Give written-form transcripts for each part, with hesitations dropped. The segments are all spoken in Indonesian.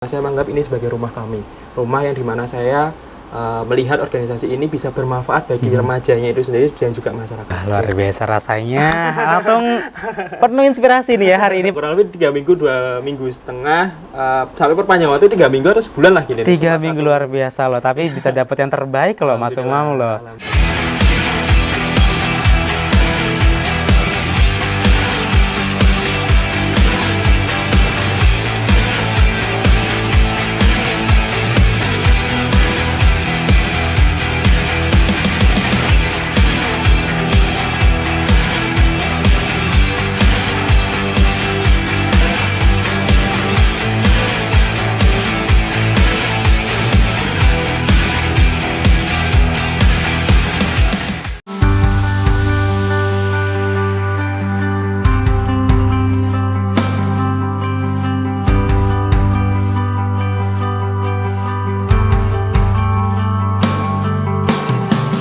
Saya menganggap ini sebagai rumah kami, rumah yang dimana saya melihat organisasi ini bisa bermanfaat bagi remajanya itu sendiri dan juga masyarakat. Luar biasa rasanya, langsung penuh inspirasi nih ya hari ini. Kurang lebih 3 minggu, 2 minggu setengah, sampai perpanjang waktu 3 minggu atau sebulan lah gini. 3 minggu luar biasa loh, tapi bisa dapat yang terbaik loh Mas Umam loh.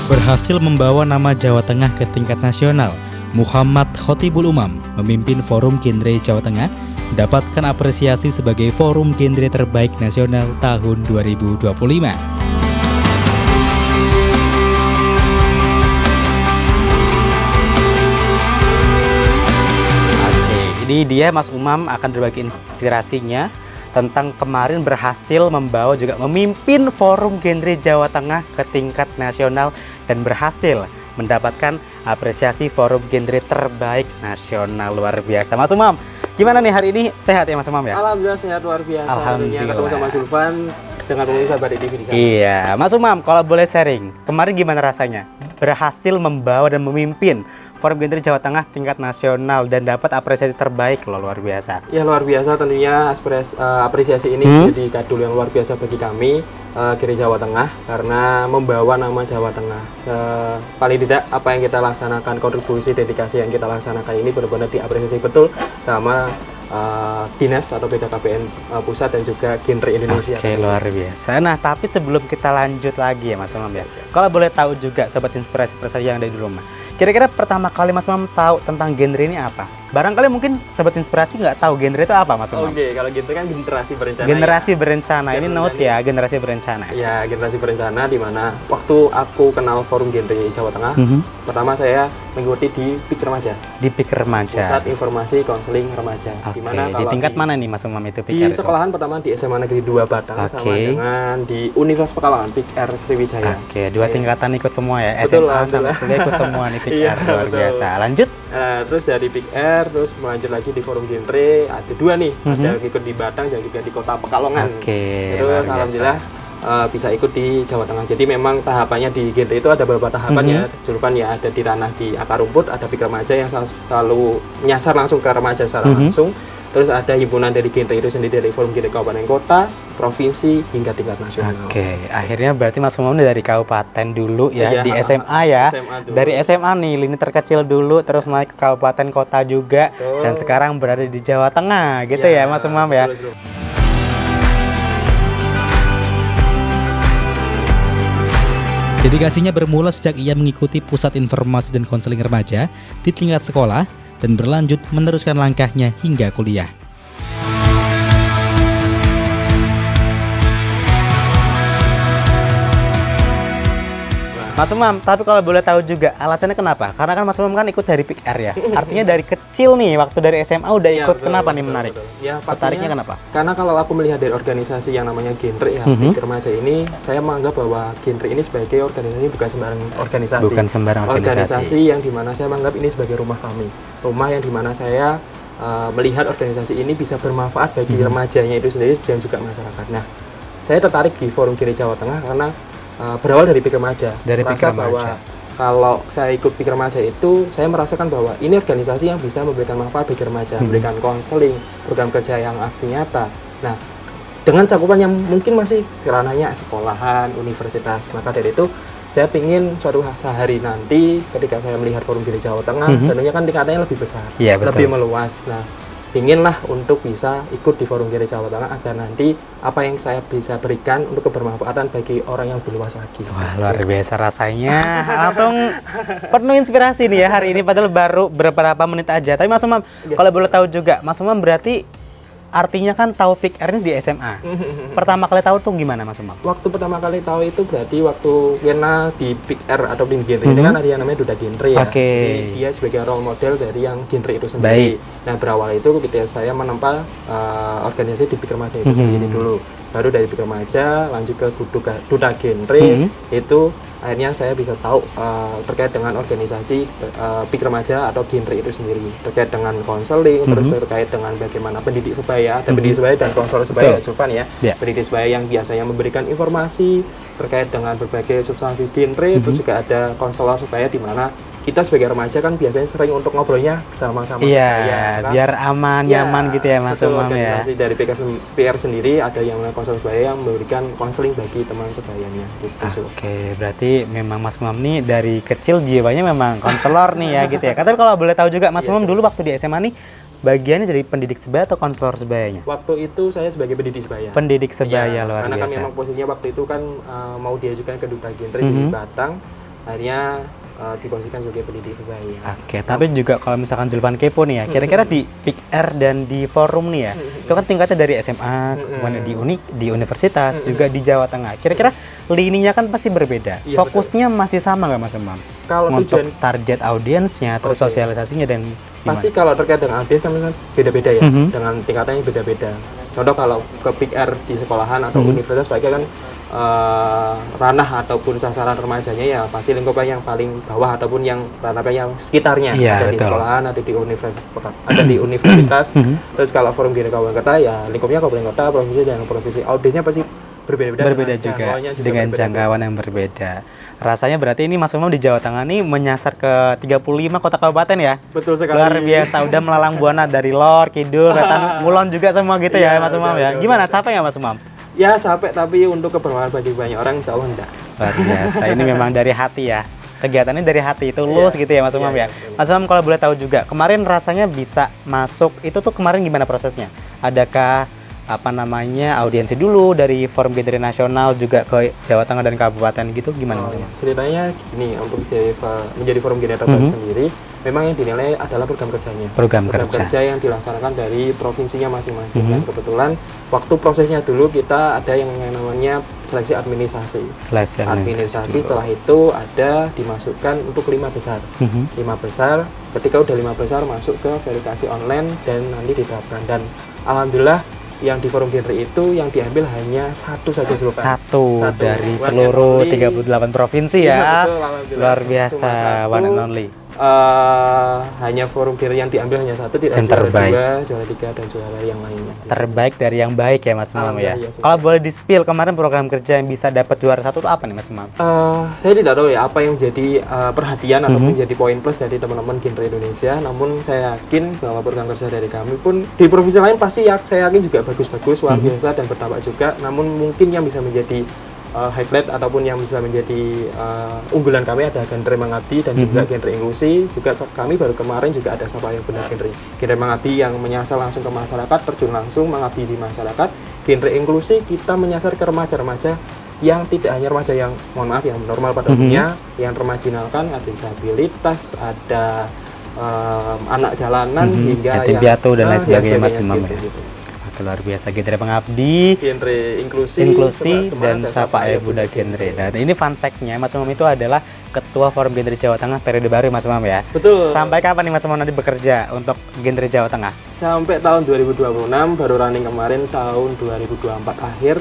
Berhasil membawa nama Jawa Tengah ke tingkat nasional, Muhammad Khotibul Umam memimpin Forum Genre Jawa Tengah mendapatkan apresiasi sebagai Forum Genre Terbaik Nasional tahun 2025. Oke, ini dia Mas Umam akan berbagi inspirasinya tentang kemarin berhasil membawa juga memimpin Forum Genre Jawa Tengah ke tingkat nasional dan berhasil mendapatkan apresiasi Forum Genre Terbaik Nasional. Luar biasa Mas Umam. Gimana nih hari ini, sehat ya Mas Umam ya? Alhamdulillah sehat luar biasa. Alhamdulillah. Ketemu sama Zulfan dengan pemirsa Badik TV di sana. Iya, Mas Umam kalau boleh sharing, kemarin gimana rasanya berhasil membawa dan memimpin Forum Genre Jawa Tengah tingkat nasional dan dapat apresiasi terbaik loh, luar biasa. Ya luar biasa tentunya apresiasi ini jadi kado yang luar biasa bagi kami Genre Jawa Tengah karena membawa nama Jawa Tengah. Paling tidak apa yang kita laksanakan, kontribusi dedikasi yang kita laksanakan ini benar-benar diapresiasi betul sama dinas atau BKKBN pusat dan juga Genre Indonesia. Oke, luar biasa. Nah, tapi sebelum kita lanjut lagi ya Mas Umam ya, kalau boleh tahu juga sobat inspirasi yang ada di rumah, kira-kira pertama kali Mas Umam tahu tentang genre ini apa? Barangkali mungkin sobat inspirasi nggak tahu genre itu apa Mas Umam? Oke, kalau genre kan generasi berencana. Generasi berencana, ini note ya, generasi berencana. Ya, generasi berencana di mana waktu aku kenal Forum Genre Jawa Tengah, pertama saya mengikuti di PIK Remaja. Di PIK Remaja. Pusat Informasi Konseling Remaja. Oke, di tingkat mana nih Mas Umam itu Di PIK? sekolahan pertama di SMA Negeri 2 Batang sama dengan di Universitas Pekalongan PIK R Sriwijaya. Oke, dua tingkatan ikut semua ya. Betul, SMA sama kuliah ikut semua nih PIK R, luar biasa. Lanjut. Terus dari PIK R terus melanjut lagi di Forum Genre, ada 2 nih, ada ikut di Batang dan juga di Kota Pekalongan. Oke, terus alhamdulillah bisa ikut di Jawa Tengah. Jadi memang tahapannya di genre itu ada beberapa tahapan ya. Zulfan ya, ada di ranah di akar rumput, ada PIK Remaja yang selalu menyasar langsung ke remaja secara langsung. Terus ada himpunan dari genre itu sendiri dari Forum Genre Kabupaten Kota, provinsi hingga tingkat nasional. Oke, akhirnya berarti Mas Umam dari kabupaten dulu ya, di SMA ya. Dari SMA nih, lini terkecil dulu, terus naik ke kabupaten kota juga, dan sekarang berada di Jawa Tengah, gitu ya Mas Umam ya. Dedikasinya bermula sejak ia mengikuti Pusat Informasi dan Konseling Remaja di tingkat sekolah dan berlanjut meneruskan langkahnya hingga kuliah. Mas Umam, tapi kalau boleh tahu juga alasannya kenapa? Karena kan Mas Umam kan ikut dari PIK R ya. Artinya dari kecil nih, waktu dari SMA udah ikut. Kenapa nih menarik? Ya, tertariknya kenapa? Karena kalau aku melihat dari organisasi yang namanya Genre ya, PIK Remaja ini, saya menganggap bahwa Genre ini sebagai organisasi bukan sembarang organisasi. Bukan sembarang organisasi yang dimana saya menganggap ini sebagai rumah kami, rumah yang dimana saya melihat organisasi ini bisa bermanfaat bagi remajanya itu sendiri dan juga masyarakat. Nah, saya tertarik di Forum Genre Jawa Tengah karena berawal dari PIK Remaja. Dari PIK Remaja. Bahwa kalau saya ikut PIK Remaja itu, saya merasakan bahwa ini organisasi yang bisa memberikan manfaat bagi remaja, memberikan konseling, program kerja yang aksi nyata. Nah, dengan cakupan yang mungkin masih ranahnya sekolahan, universitas, maka dari itu saya ingin suatu sehari nanti ketika saya melihat Forum Genre Jawa Tengah, tentunya kan tingkatannya lebih besar, lebih meluas. Nah, inginlah untuk bisa ikut di Forum Genre Jawa Tengah agar nanti apa yang saya bisa berikan untuk kebermanfaatan bagi orang yang lebih luas lagi. Wah, luar biasa rasanya. Langsung penuh inspirasi nih ya hari ini, padahal baru beberapa menit aja. Tapi Mas Umam, kalau boleh tahu juga, Mas Umam berarti artinya kan tahu Pick R ini di SMA. Pertama kali tahu tuh gimana Mas Umam? Waktu pertama kali tahu itu berarti waktu kena di Pick R atau di genre ini kan ada yang namanya Duda Genre ya. Oke. Jadi dia sebagai role model dari yang genre itu sendiri. Nah berawal itu ketika saya menempa organisasi di Pick Remaja itu sendiri dulu. Baru dari Pick Remaja lanjut ke Duda Genre itu akhirnya saya bisa tahu terkait dengan organisasi Pick Remaja atau genre itu sendiri, terkait dengan konseling, terus terkait dengan bagaimana pendidik sebaya, ada pendidik sebaya dan konselor sebaya, Sufan ya. Pendidik sebaya yang biasanya memberikan informasi terkait dengan berbagai substansi genre, terus juga ada konselor sebaya di mana kita sebagai remaja kan biasanya sering untuk ngobrolnya sama-sama sebaya, kan? Biar aman, nyaman gitu ya Mas Umam ya. Dari PR sendiri ada yang namanya konselor sebaya yang memberikan konseling bagi teman sebayanya gitu. Oke, berarti memang Mas Umam nih dari kecil jiwanya memang konselor nih ya gitu ya. Tapi kalau boleh tahu juga Mas Umam dulu waktu di SMA nih bagiannya dari pendidik sebaya atau konselor sebayanya? Waktu itu saya sebagai pendidik sebaya. Pendidik sebaya luar karena biasa. kan memang posisinya waktu itu kan mau diajukan ke Duda Genre di Batang, akhirnya diposisikan sebagai pendidik sebaya. Oke, tapi juga kalau misalkan Zulfan kepo nih ya, kira-kira di Pick R dan di forum nih ya, itu kan tingkatnya dari SMA, kemudian di universitas, juga di Jawa Tengah. Kira-kira lininya kan pasti berbeda. Fokusnya masih sama nggak Mas Umam? Kalau untuk target audiensnya, terus sosialisasinya dan pasti kalau terkait dengan audiens kan beda-beda ya, dengan tingkatannya beda-beda. Contoh kalau ke Pick R di sekolahan atau universitas baiknya kan ranah ataupun sasaran remajanya ya pasti lingkupan yang paling bawah ataupun yang ranah yang sekitarnya, ada di sekolahan, ada di universitas, terus kalau forum Genre Kabupaten Kota ya lingkupnya Kabupaten Kota, provinsi dan provinsi. Audiensnya pasti berbeda juga dengan jangkauan yang berbeda. Rasanya berarti ini Mas Umam di Jawa Tengah nih menyasar ke 35 kota kabupaten ya? Betul sekali. Luar biasa, udah melalang buana dari Lor, Kidul, Wetan, Ngulon juga semua gitu ya Mas Umam ya. Gimana, capek ya Mas Umam? Ya capek, tapi untuk kebermanfaatan bagi banyak orang insya Allah enggak. Luar biasa, ini memang dari hati ya. Kegiatannya dari hati, tulus gitu ya Mas Umam ya. Mas Umam kalau boleh tahu juga, kemarin rasanya bisa masuk, itu tuh kemarin gimana prosesnya? Adakah audiensi dulu dari Forum Genre Nasional juga ke Jawa Tengah dan Kabupaten gitu, gimana Mas? Ceritanya gini, untuk menjadi Forum Genre Terbaik sendiri, memang yang dinilai adalah program kerjanya. Program kerja yang dilaksanakan dari provinsinya masing-masing. Dan kebetulan waktu prosesnya dulu kita ada yang namanya seleksi administrasi. Setelah itu ada dimasukkan untuk 5 besar. 5 besar, ketika udah 5 besar masuk ke verifikasi online dan nanti diterapkan. Dan alhamdulillah yang di Forum Genre itu yang diambil hanya satu saja satu dari seluruh 38 provinsi ya. Luar biasa, one and only. Hanya Forum Genre yang diambil hanya satu, tidak juara 2, juara 3 dan juara yang lainnya. Terbaik dari yang baik ya Mas Umam ya. Kalau boleh di-spill kemarin program kerja yang bisa dapat juara 1 itu apa nih Mas Umam? Saya tidak tahu ya apa yang menjadi perhatian ataupun menjadi poin plus dari teman-teman Genre Indonesia. Namun saya yakin bahwa program kerja dari kami pun di provinsi lain pasti saya yakin juga bagus-bagus, luar biasa dan berdampak juga. Namun mungkin yang bisa menjadi highlight ataupun yang bisa menjadi unggulan kami ada Genre Mengabdi dan juga Genre Inklusi. Juga kami baru kemarin juga ada Sapa yang Benar Genre Mengabdi yang menyasar langsung ke masyarakat, terjun langsung mengabdi di masyarakat. Genre Inklusi kita menyasar ke remaja-remaja yang tidak hanya remaja yang mohon maaf yang normal pada umumnya, yang termarginalkan, ada disabilitas, ada anak jalanan hingga yatim piatu dan lain sebagainya Mas Umam ya. Gitu. Luar biasa, Genre Mengabdi, Genre Inklusi dan Sapa Ayah Bunda Genre. Dan ini fun fact-nya, Mas Umam itu adalah Ketua Forum Genre Jawa Tengah periode baru Mas Umam ya. Betul. Sampai kapan nih Mas Umam nanti bekerja untuk Genre Jawa Tengah? Sampai tahun 2026, baru running kemarin tahun 2024 akhir.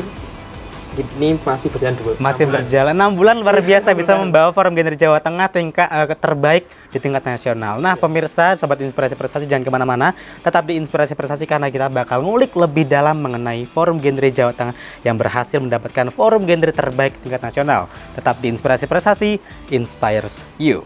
Ini masih berjalan 6 bulan luar biasa bisa membawa Forum Genre Jawa Tengah tingkat terbaik di tingkat nasional. Nah pemirsa, Sobat Inspirasi Prestasi jangan kemana-mana, tetap di Inspirasi Prestasi karena kita bakal ngulik lebih dalam mengenai Forum Genre Jawa Tengah yang berhasil mendapatkan Forum Genre terbaik tingkat nasional. Tetap di Inspirasi Prestasi, inspires you.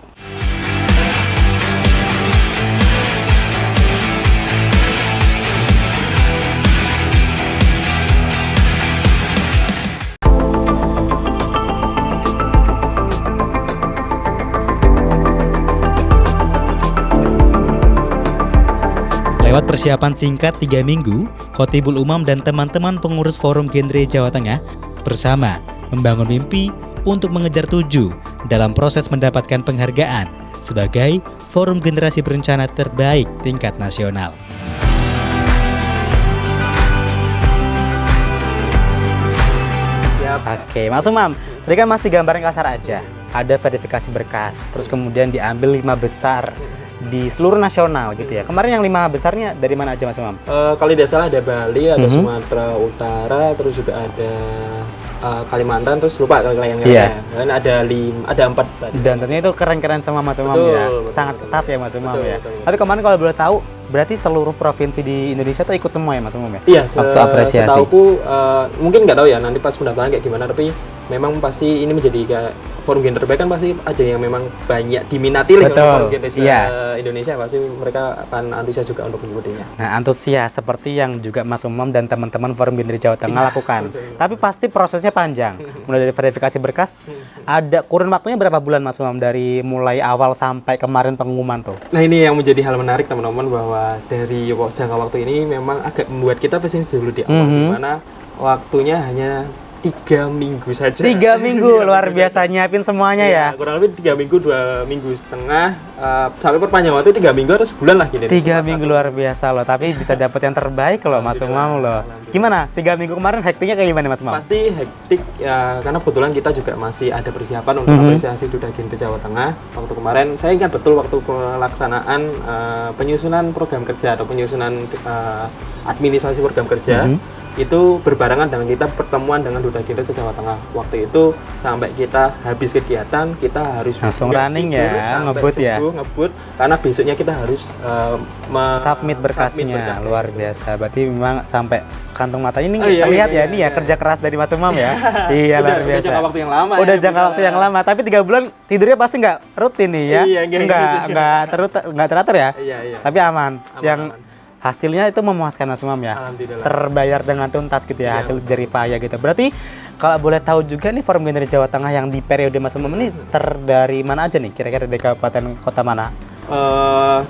Lewat persiapan singkat 3 minggu, Khotibul Umam dan teman-teman pengurus Forum Genre Jawa Tengah bersama membangun mimpi untuk mengejar tuju dalam proses mendapatkan penghargaan sebagai Forum Generasi Berencana Terbaik tingkat nasional. Oke, Mas Umam, tadi kan masih gambaran kasar aja. Ada verifikasi berkas, terus kemudian diambil 5 besar di seluruh nasional gitu ya. Kemarin yang 5 besarnya dari mana aja Mas Umam? Kalau tidak salah ada Bali, ada Sumatera Utara, terus juga ada Kalimantan, terus lupa kalau yang lainnya. Dan ada 4 tadi. Dan tentunya itu keren-keren sama Mas Umam Betul, ya. betul, Sangat betul. ketat ya Mas Umam Betul, ya. betul. Tapi kemarin kalau boleh tahu, berarti seluruh provinsi di Indonesia tuh ikut semua ya Mas Umam ya? Iya, Waktu apresiasi. setauku mungkin nggak tahu ya nanti pas pendaftaran kayak gimana, tapi memang pasti ini menjadi kayak forum gen terbaik kan pasti aja yang memang banyak diminati oleh Betul, forum gen iya. Indonesia, pasti mereka akan antusias juga untuk mengikutinya. Nah, antusias seperti yang juga Mas Umam dan teman-teman Forum Gen Jawa Tengah lakukan. betul. Tapi pasti prosesnya panjang. Mulai dari verifikasi berkas, ada kurun waktunya berapa bulan Mas Umam dari mulai awal sampai kemarin pengumuman tuh? Nah, ini yang menjadi hal menarik teman-teman, bahwa dari jangka waktu ini memang agak membuat kita pesimis dulu di awal, di mana waktunya hanya 3 minggu saja. 3 minggu, luar biasa nyiapin semuanya ya. Kurang lebih 3 minggu, 2 minggu setengah, sampai perpanjang waktu 3 minggu atau sebulan lah gini. 3 minggu luar biasa loh, tapi bisa dapat yang terbaik loh Mas Umam loh. Gimana? 3 minggu kemarin hektiknya kayak gimana Mas Umam? Pasti hektik ya, karena kebetulan kita juga masih ada persiapan untuk apresiasi Duta Gen Jawa Tengah. Waktu kemarin saya ingat betul waktu pelaksanaan penyusunan program kerja atau penyusunan administrasi program kerja. Itu berbarengan dengan kita pertemuan dengan Duta Gen Jawa Tengah. Waktu itu sampai kita habis kegiatan, kita harus langsung nggak running tidur ya, sampai ngebut ya. subuh, ngebut, karena besoknya kita harus Submit berkasnya, luar itu. biasa. Berarti memang sampai kantong mata ini Iya, terlihat iya, ya, ini ya iya. kerja keras dari Mas Umam ya. Iya, luar Udah biasa. jangka waktu yang lama. Udah ya, jangka waktu yang lama, tapi 3 bulan tidurnya pasti nggak rutin nih ya? Iya, nggak teratur ya? Iya, iya. Tapi aman. Yang aman. hasilnya itu memuaskan Mas Umam ya? Alhamdulillah. Terbayar dengan tuntas gitu ya, Iya, hasil jerih payah gitu. Berarti kalau boleh tahu juga nih Forum Gen Jawa Tengah yang di periode Mas Umam ini dari mana aja nih? Kira-kira dari kabupaten kota mana?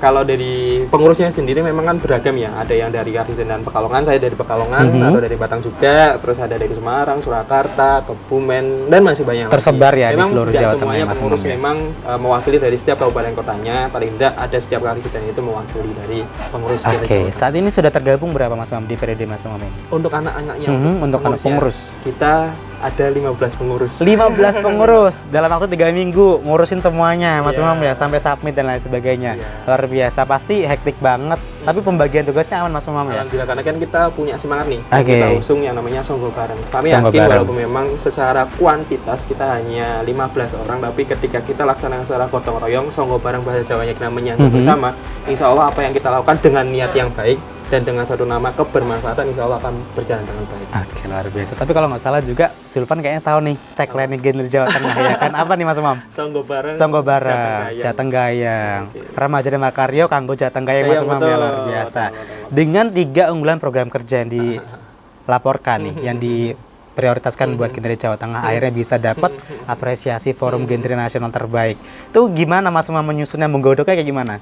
Kalau dari pengurusnya sendiri memang kan beragam ya. Ada yang dari Kartini dan Pekalongan, saya dari Pekalongan, atau dari Batang juga, terus ada dari Semarang, Surakarta, Kebumen, dan masih banyak Tersebar lagi. ya di Memang seluruh tidak Jawa Tengah semuanya ya, Mas pengurus Umam ya? memang mewakili dari setiap kabupaten kotanya. Paling tidak ada setiap Kartini itu mewakili dari pengurus dari Oke, Jawa Tengah. saat ini sudah tergabung berapa Mas Umam di periode Mas Umam ini? Untuk anak-anaknya, Untuk anak pengurusnya, pengurus. kita ada 15 pengurus. 15 pengurus dalam waktu 3 minggu ngurusin semuanya Mas Iya. Umam ya, sampai submit dan lain sebagainya. Iya. Luar biasa, pasti hektik banget. Tapi pembagian tugasnya aman Mas Umam ya. Alhamdulillah, karena kan kita punya semangat nih. Oke. Kita usung yang namanya Songgo Bareng. Kami Songgo yakin Bareng. walaupun memang secara kuantitas kita hanya 15 orang, tapi ketika kita laksanakan secara gotong royong, Songgo Bareng bahasa Jawanya kita menyambut bersama, insya Allah apa yang kita lakukan dengan niat yang baik dan dengan satu nama kebermanfaatan, insya Allah akan berjalan dengan baik. Oke, luar biasa. Tapi kalau nggak salah juga Sulvan kayaknya tahu nih tagline Gen Jawa Tengah ya kan? Apa nih Mas Umam? Songgo Bareng, Songgo Bareng, Jateng Gayang, Oke. Remaja dan Makaryo, kanggo Jateng Gayang Mas Iya, Umam betul. ya, luar biasa. Betul. Dengan 3 unggulan program kerja yang dilaporkan nih, yang diprioritaskan buat Gen Jawa Tengah, akhirnya bisa dapat apresiasi Forum Gen Nasional terbaik. Itu gimana Mas Umam menyusunnya, menggodoknya kayak gimana?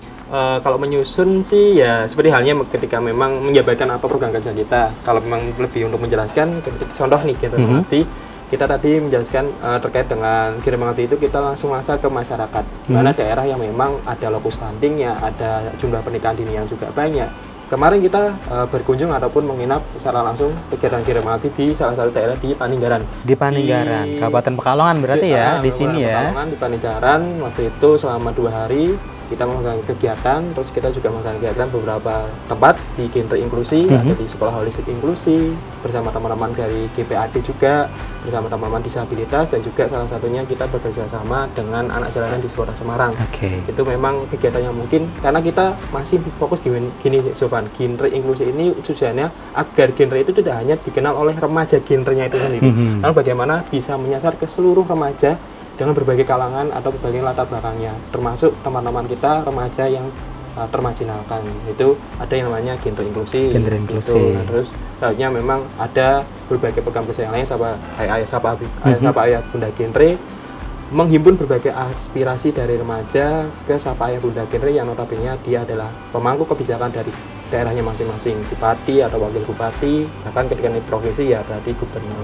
Kalau menyusun sih ya seperti halnya ketika memang menjabarkan apa program kerja kita. Kalau memang lebih untuk menjelaskan, contoh nih kita nanti kita tadi menjelaskan terkait dengan kirim mengerti itu kita langsung masuk ke masyarakat. Di mana daerah yang memang ada lokus stuntingnya, ada jumlah pernikahan dini yang juga banyak. Kemarin kita berkunjung ataupun menginap secara langsung kegiatan kirim mengerti di salah satu daerah di Paninggaran. Di Paninggaran, Kabupaten Pekalongan berarti ya, di sini ya. Pekalongan, di Paninggaran waktu itu selama 2 hari kita melakukan kegiatan, terus kita juga melakukan kegiatan beberapa tempat di Genre Inklusi, ada di Sekolah Holistik Inklusi, bersama teman-teman dari GPAD juga, bersama teman-teman disabilitas, dan juga salah satunya kita bekerja sama dengan anak jalanan di Kota Semarang. Oke. Itu memang kegiatan yang mungkin, karena kita masih fokus gini Sofan, Genre Inklusi ini tujuannya agar genre itu tidak hanya dikenal oleh remaja genrenya itu sendiri, lalu bagaimana bisa menyasar ke seluruh remaja dengan berbagai kalangan atau berbagai latar belakangnya, termasuk teman-teman kita remaja yang termarginalkan. Itu ada yang namanya genre inklusi. Genre inklusi. Gitu. Nah, terus selanjutnya memang ada berbagai program kerja yang lain, Sapa Ayah Bunda Genre menghimpun berbagai aspirasi dari remaja ke Sapa Ayah Bunda Genre yang notabene dia adalah pemangku kebijakan dari daerahnya masing-masing, bupati atau wakil bupati, bahkan ketika di provinsi ya berarti gubernur.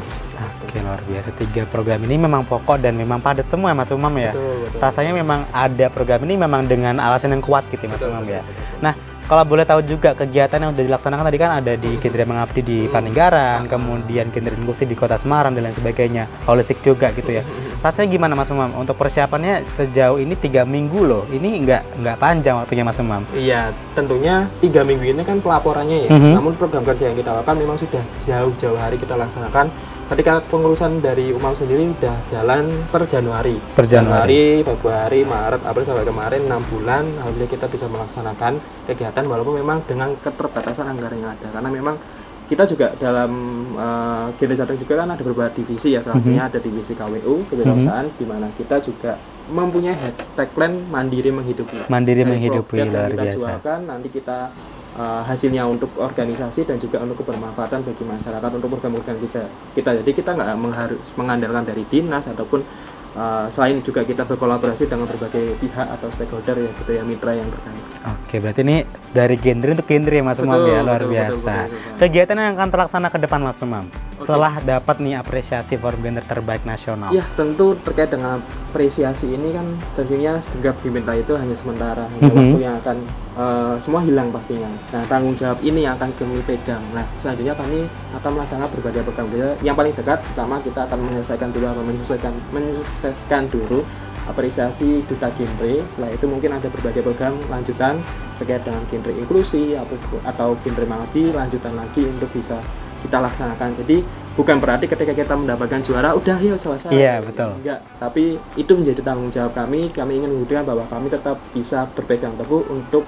Oke, luar biasa. 3 program ini memang pokok dan memang padat semua Mas Umam ya. Betul. Rasanya memang ada program ini memang dengan alasan yang kuat gitu Mas Umam ya. Nah, kalau boleh tahu juga kegiatan yang sudah dilaksanakan tadi kan ada di Genre Mengabdi di Paninggaran, kemudian Genre Inklusi di Kota Semarang dan lain sebagainya, holistik juga gitu ya. Rasanya gimana Mas Umam? Untuk persiapannya sejauh ini 3 minggu loh, ini nggak panjang waktunya Mas Umam. Iya, tentunya 3 minggu ini kan pelaporannya ya. Namun program kerja yang kita lakukan memang sudah jauh-jauh hari kita laksanakan. Ketika pengurusan dari Umam sendiri sudah jalan per Januari. Januari, Februari, Maret, April sampai kemarin 6 bulan. Alhamdulillah kita bisa melaksanakan kegiatan walaupun memang dengan keterbatasan anggaran yang ada. Karena memang kita juga dalam Genre Jateng juga kan ada beberapa divisi ya. Salah satunya ada divisi KWU, kewirausahaan, di mana kita juga mempunyai tagline mandiri menghidupi. Mandiri menghidupi, luar kita biasa. jualkan, nanti kita hasilnya untuk organisasi dan juga untuk kebermanfaatan bagi masyarakat untuk program-program kita. Jadi kita nggak mengandalkan dari dinas ataupun selain juga kita berkolaborasi dengan berbagai pihak atau stakeholder ya gitu ya, mitra yang terkait. Oke, berarti ini dari genre untuk genre ya Mas Umam ya, luar biasa. Betul. Kegiatan yang akan terlaksana ke depan Mas Umam, setelah dapat nih apresiasi forum genre terbaik nasional. Ya tentu terkait dengan apresiasi ini kan tentunya segenggam diminta itu hanya sementara, hanya waktu yang akan semua hilang pastinya. Nah tanggung jawab ini yang akan kami pegang. Nah selanjutnya kami akan melaksanakan berbagai program kerja. Yang paling dekat pertama kita akan menyelesaikan dulu mensukseskan dulu apresiasi duta genre. Setelah itu mungkin ada berbagai program lanjutan terkait dengan genre inklusi atau genre mengabdi lanjutan lagi untuk bisa kita laksanakan. Jadi bukan berarti ketika kita mendapatkan juara udah ya selesai. Iya betul. Enggak, tapi itu menjadi tanggung jawab kami. Kami ingin membuktikan bahwa kami tetap bisa berpegang teguh untuk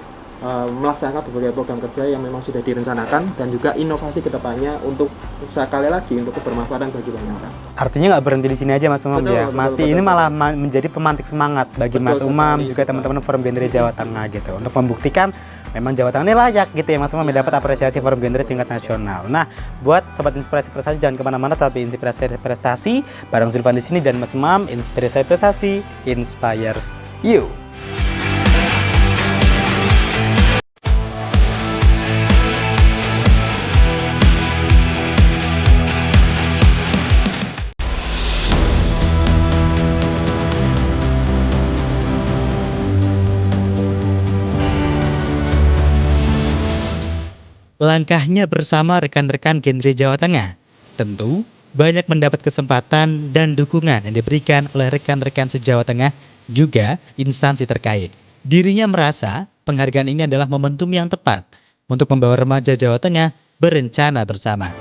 melaksanakan berbagai program kerja yang memang sudah direncanakan dan juga inovasi kedepannya untuk sekali lagi untuk kebermanfaatan bagi banyak orang. Artinya nggak berhenti di sini aja Mas Umam ya. Ini malah menjadi pemantik semangat bagi Mas Umam juga teman-teman forum genre Jawa Tengah gitu untuk membuktikan memang Jawa Tengah ini layak gitu ya Mas Umam dapat apresiasi forum genre tingkat nasional. Nah, buat sobat inspirasi prestasi jangan kemana-mana tapi inspirasi prestasi bareng Zulfan di sini dan Mas Umam inspirasi prestasi inspires you. Langkahnya bersama rekan-rekan genre Jawa Tengah tentu banyak mendapat kesempatan dan dukungan yang diberikan oleh rekan-rekan se-Jawa Tengah juga instansi terkait. Dirinya merasa penghargaan ini adalah momentum yang tepat untuk membawa remaja Jawa Tengah berencana bersama.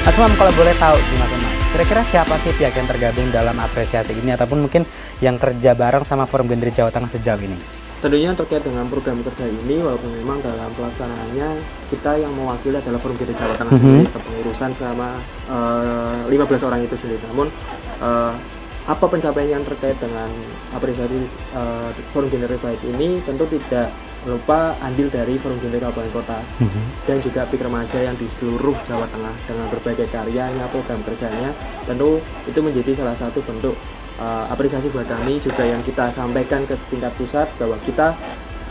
Mas Umam kalau boleh tahu sih Mas Umam, kira-kira siapa sih pihak yang tergabung dalam apresiasi ini ataupun mungkin yang kerja bareng sama forum genre Jawa Tengah sejauh ini? Tentunya terkait dengan program kerja ini walaupun memang dalam pelaksanaannya kita yang mewakili adalah forum genre Jawa Tengah sendiri, kepengurusan selama 15 orang itu sendiri. Namun apa pencapaian yang terkait dengan apresiasi forum genre baik ini tentu tidak lupa andil dari forum genre kabupaten kota dan juga PIK remaja yang di seluruh Jawa Tengah dengan berbagai karyanya, program kerjanya. Tentu itu menjadi salah satu bentuk apresiasi buat kami juga yang kita sampaikan ke tingkat pusat bahwa kita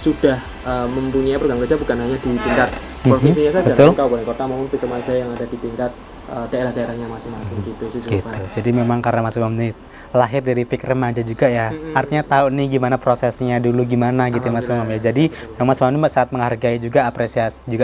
sudah mempunyai program kerja bukan hanya di tingkat provinsinya saja, tapi kabupaten kota maupun PIK remaja yang ada di tingkat daerah-daerahnya masing-masing gitu sih. Jadi memang karena Mas Umam ini lahir dari PIK remaja juga ya, artinya tahu nih gimana prosesnya dulu gimana gitu Mas Umam ya. Jadi Mas Umam ini saat menghargai juga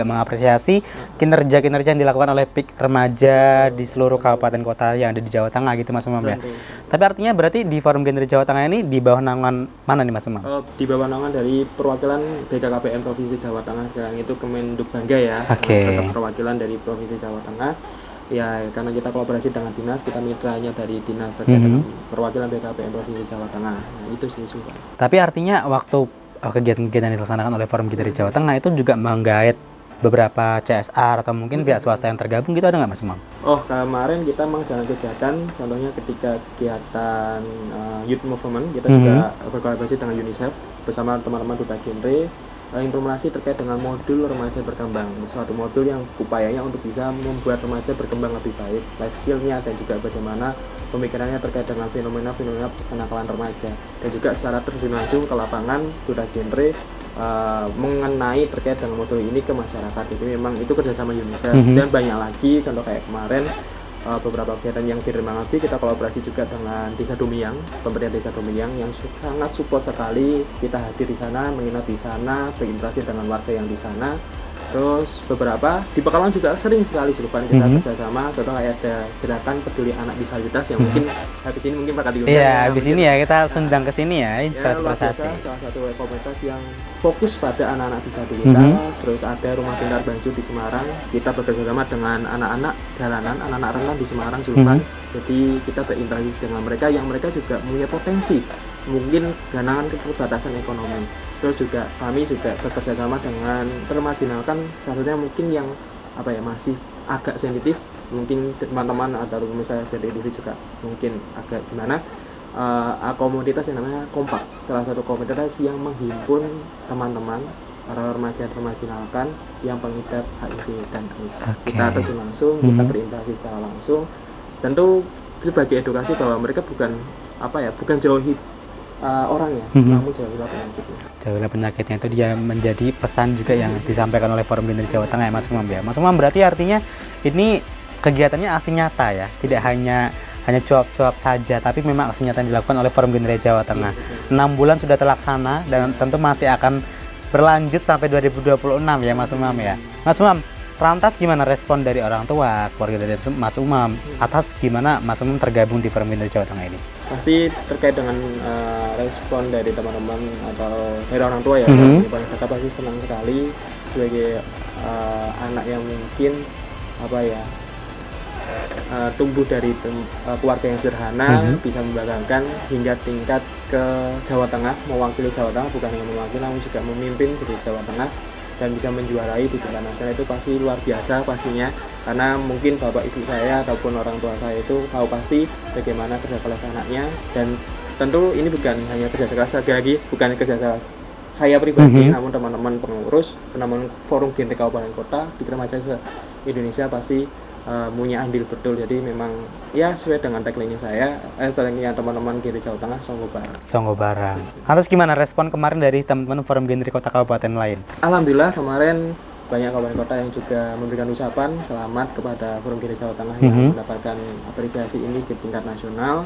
mengapresiasi kinerja-kinerja yang dilakukan oleh PIK remaja di seluruh kabupaten kota yang ada di Jawa Tengah gitu Mas Umam ya. Tapi artinya berarti di forum genre Jawa Tengah ini di bawah naungan mana nih Mas Umam? Di bawah naungan dari perwakilan BKKBN Provinsi Jawa Tengah, sekarang itu Kemenduk Bangga ya. Perwakilan dari Provinsi Jawa Tengah. Ya, karena kita kolaborasi dengan dinas, kita mitranya dari dinas terkait dengan perwakilan BKPM Provinsi Jawa Tengah. Nah, itu sih Sumpah. Tapi artinya waktu kegiatan-kegiatan yang dilaksanakan oleh forum genre Jawa Tengah itu juga menggait beberapa CSR atau mungkin pihak swasta yang tergabung gitu, ada nggak Mas Umam? Oh, kemarin kita menjalankan kegiatan, contohnya ketika kegiatan Youth Movement, kita juga berkolaborasi dengan UNICEF bersama teman-teman duta genre. Informasi terkait dengan modul remaja berkembang, suatu modul yang upayanya untuk bisa membuat remaja berkembang lebih baik, life skill-nya dan juga bagaimana pemikirannya terkait dengan fenomena kenakalan remaja, dan juga secara terjun langsung ke lapangan duta genre mengenai terkait dengan modul ini ke masyarakat. Jadi memang itu kerjasama UNICEF dan banyak lagi contoh kayak kemarin beberapa kegiatan yang di Remangati kita kolaborasi juga dengan Desa Dumiyang, pemerintah Desa Dumiyang yang sangat support sekali. Kita hadir di sana, menginap di sana, berinteraksi dengan warga yang di sana. Terus beberapa di Pekalongan juga sering sekali Sulpan kita kerjasama. Contoh kayak ada gerakan peduli anak disabilitas yang mungkin habis ini mungkin bakal diundang. Iya, habis ini ya kita sundang ke sini ya, inspirasi. Salah satu komunitas yang fokus pada anak-anak disabilitas. Terus ada Rumah Pintar Banjur di Semarang. Kita bekerjasama dengan anak-anak jalanan, anak-anak rentan di Semarang Sulpan. Jadi kita berinteraksi dengan mereka yang mereka juga punya potensi, mungkin ganangan keterbatasan ekonomi. Terus juga kami juga bekerja sama dengan termarginalkan, salah satunya mungkin yang masih agak sensitif, mungkin teman-teman atau misalnya dari diri juga mungkin agak gimana, komunitas yang namanya Kompak, salah satu komunitas yang menghimpun teman-teman para remaja termarginalkan yang pengidap HIV dan AIDS. Kita terjun langsung, kita berinteraksi secara langsung. Tentu sebagai edukasi bahwa mereka bukan bukan jauhi orangnya, namun jauhilah penyakitnya. Jauhilah penyakitnya, itu dia menjadi pesan juga yang disampaikan oleh Forum Gender Jawa Tengah ya Mas Umam ya. Mas Umam, berarti artinya ini kegiatannya aksi nyata ya, tidak hanya cuap-cuap saja, tapi memang aksi nyata yang dilakukan oleh Forum Gender Jawa Tengah. 6 bulan sudah terlaksana dan tentu masih akan berlanjut sampai 2026 ya Mas Umam ya. Mas Umam, lantas gimana respon dari orang tua, keluarga dari Mas Umam atas gimana Mas Umam tergabung di Forum Gender Jawa Tengah ini? Pasti terkait dengan respon dari teman-teman atau dari orang tua ya, mereka pasti senang sekali sebagai anak yang mungkin tumbuh dari keluarga yang sederhana, bisa membanggakan hingga tingkat ke Jawa Tengah, mewakili Jawa Tengah, bukan hanya mewakili namun juga memimpin di Jawa Tengah dan bisa menjuarai di tingkat nasional. Itu pasti luar biasa pastinya, karena mungkin bapak ibu saya ataupun orang tua saya itu tahu pasti bagaimana kerja keras anaknya. Dan tentu ini bukan hanya kerja keras lagi, bukan kerja keras saya pribadi, namun teman-teman pengurus, teman-teman Forum Gender Kabupaten Kota, Bikram Remaja Indonesia pasti punya andil betul. Jadi memang ya sesuai dengan tagline saya, tagline teman-teman Gender Jawa Tengah, Songgo Barang. Songgo Barang. Atas gimana respon kemarin dari teman-teman Forum Gender Kota Kabupaten lain? Alhamdulillah kemarin banyak kabupaten kota yang juga memberikan ucapan selamat kepada Forum Gender Jawa Tengah yang mendapatkan apresiasi ini di tingkat nasional.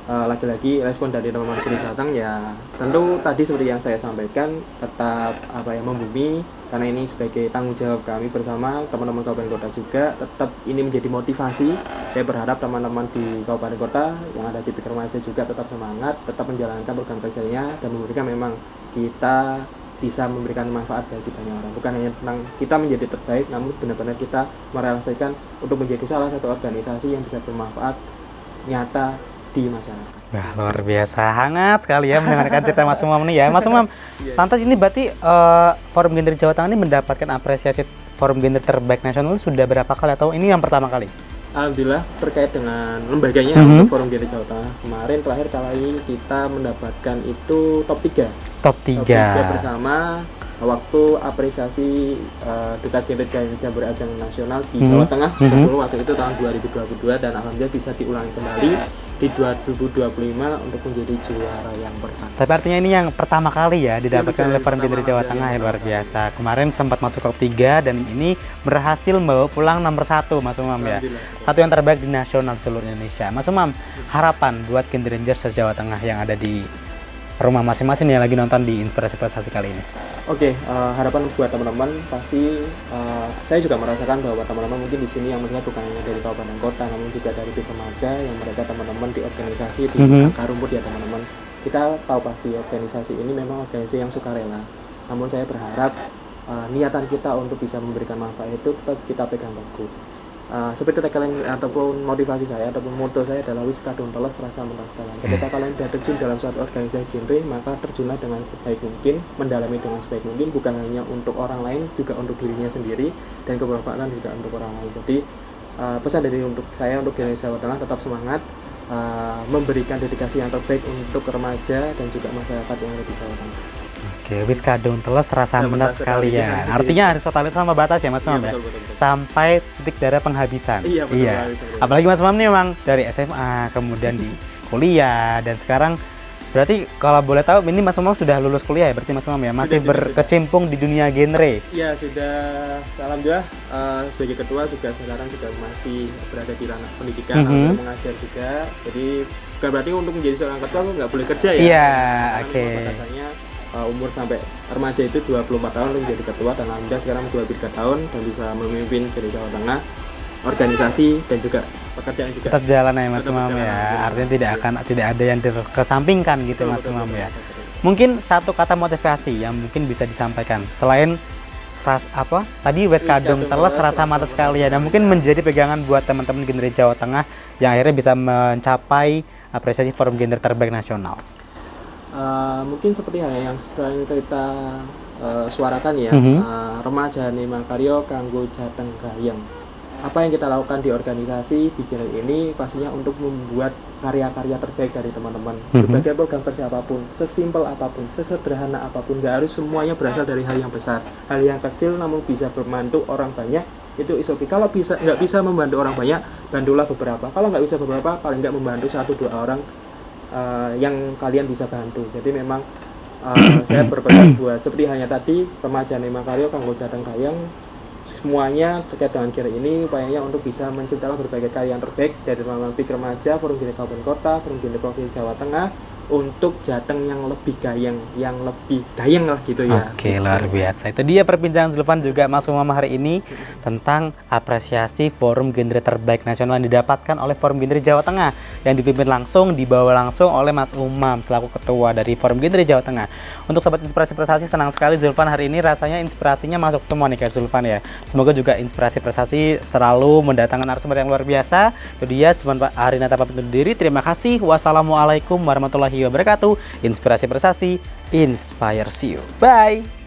Lagi-lagi respon dari teman-teman Gender Jawa Tengah ya tentu tadi seperti yang saya sampaikan, tetap membumi, karena ini sebagai tanggung jawab kami bersama teman-teman kabupaten kota juga. Tetap ini menjadi motivasi. Saya berharap teman-teman di kabupaten kota yang ada di Bikram Remaja juga tetap semangat, tetap menjalankan program kerjanya dan memberikan, memang kita bisa memberikan manfaat bagi banyak orang. Bukan hanya tentang kita menjadi terbaik, namun benar-benar kita merealisasikan untuk menjadi salah satu organisasi yang bisa bermanfaat nyata di masyarakat. Wah, luar biasa, hangat sekali ya mendengarkan cerita Mas Umam ini ya. Mas Umam, lantas ini berarti Forum Gender Jawa Tengah ini mendapatkan apresiasi Forum Gender terbaik nasional sudah berapa kali atau ini yang pertama kali? Alhamdulillah, terkait dengan lembaganya untuk Forum Gender Jawa Tengah kemarin terakhir kali kita mendapatkan itu top 3. Top 3 bersama waktu apresiasi Duta Gender Jambore Ajang Nasional di Jawa Tengah waktu itu tahun 2022, dan alhamdulillah bisa diulangi kembali di 2025 untuk menjadi juara yang pertama. Tapi artinya ini yang pertama kali ya didapatkan oleh Forum Gender Jawa Tengah ya, luar biasa. Kemarin sempat masuk top 3 dan ini berhasil membawa pulang nomor 1 Mas Umam ya. Satu yang terbaik di nasional seluruh Indonesia. Mas Umam, harapan buat Gender Rangers Jawa Tengah yang ada di rumah masing-masing yang lagi nonton di Inspirasi Prestasi kali ini. Oke, harapan buat teman-teman pasti saya juga merasakan bahwa teman-teman mungkin di sini yang melihat bukan hanya dari kabupaten kota, namun juga dari Bikram Remaja yang mereka teman-teman di organisasi di akar rumput ya teman-teman. Kita tahu pasti organisasi ini memang organisasi yang sukarela. Namun saya berharap niatan kita untuk bisa memberikan manfaat itu tetap kita pegang teguh. Seperti kalian ataupun motivasi saya ataupun motto saya adalah wis kadung teles rasa mentas dalam. Ketika kalian sudah terjun dalam suatu organisasi genre, maka terjunlah dengan sebaik mungkin, mendalami dengan sebaik mungkin, bukan hanya untuk orang lain, juga untuk dirinya sendiri dan kebermanfaatan juga untuk orang lain. Jadi pesan dari untuk saya untuk generasi Jawa Tengah, tetap semangat, memberikan dedikasi yang terbaik untuk remaja dan juga masyarakat yang ada di Jawa Tengah. Oke, wis kadung teles rasa mentas sekalian. Artinya harus total sama batas ya Mas Umam ya. Sampai titik darah penghabisan. Iya. Apalagi Mas Umam ini memang dari SMA kemudian di kuliah dan sekarang Berarti kalau boleh tahu ini Mas Umam sudah lulus kuliah ya? Berarti Mas Umam ya masih Sudah. berkecimpung di dunia genre. Ya sudah, alhamdulillah sebagai ketua juga sekarang juga masih berada di ranah pendidikan, Mhm. mengajar juga. Jadi bukan berarti untuk menjadi seorang ketua aku nggak boleh kerja ya. Iya, Karena oke. memang batasannya, umur sampai remaja itu 24 tahun untuk menjadi ketua, dan alhamdulillah sekarang 23 tahun dan bisa memimpin dari Jawa Tengah, organisasi dan juga pekerjaan juga. Tetap jalan ya Mas Tetap Umam berjalan, ya. iya. Artinya tidak ada yang dikesampingkan gitu Betul, Mas betul, Umam betul, ya. betul, betul. Mungkin satu kata motivasi yang mungkin bisa disampaikan selain tadi wes kadung teles rasa mata sekalian, dan mungkin menjadi pegangan buat teman-teman genre Jawa Tengah yang akhirnya bisa mencapai apresiasi forum genre terbaik nasional. Mungkin seperti hal yang sering kita suarakan ya, Mhm. remaja Nima Karyo kanggo jateng gayeng. Apa yang kita lakukan di organisasi di genre ini pastinya untuk membuat karya-karya terbaik dari teman-teman. Berbagai program kerja apapun, sesimpel apapun, sesederhana apapun, nggak harus semuanya berasal dari hal yang besar. Hal yang kecil namun bisa membantu orang banyak, itu is okay. Kalau nggak bisa membantu orang banyak, bantulah beberapa. Kalau nggak bisa beberapa, paling nggak membantu 1-2 orang yang kalian bisa bantu. Jadi memang saya berpesan buat seperti hanya tadi, remaja Nima Karyo kanggo jateng gayeng, semuanya terkait dengan kira ini upayanya untuk bisa menciptakan berbagai karya yang terbaik dari teman-teman PIK Remaja, Forum Genre Kabupaten Kota, Forum Genre Provinsi Jawa Tengah, untuk Jateng yang lebih gayeng, yang lebih gayeng lah gitu ya. Oke, luar biasa. Itu dia perbincangan Zulfan juga Mas Umam hari ini tentang apresiasi forum genre terbaik nasional yang didapatkan oleh Forum Genre Jawa Tengah yang dipimpin langsung, dibawa langsung oleh Mas Umam selaku ketua dari Forum Genre Jawa Tengah. Untuk sobat inspirasi prestasi, senang sekali Zulfan hari ini rasanya inspirasinya masuk semua nih kayak Zulfan ya. Semoga juga inspirasi prestasi selalu mendatangkan narasumber yang luar biasa. Itu dia Zulfan Arinata pamit undur diri. Terima kasih. Wassalamualaikum warahmatullahi wabarakatuh. Inspirasi prestasi inspires you. Bye.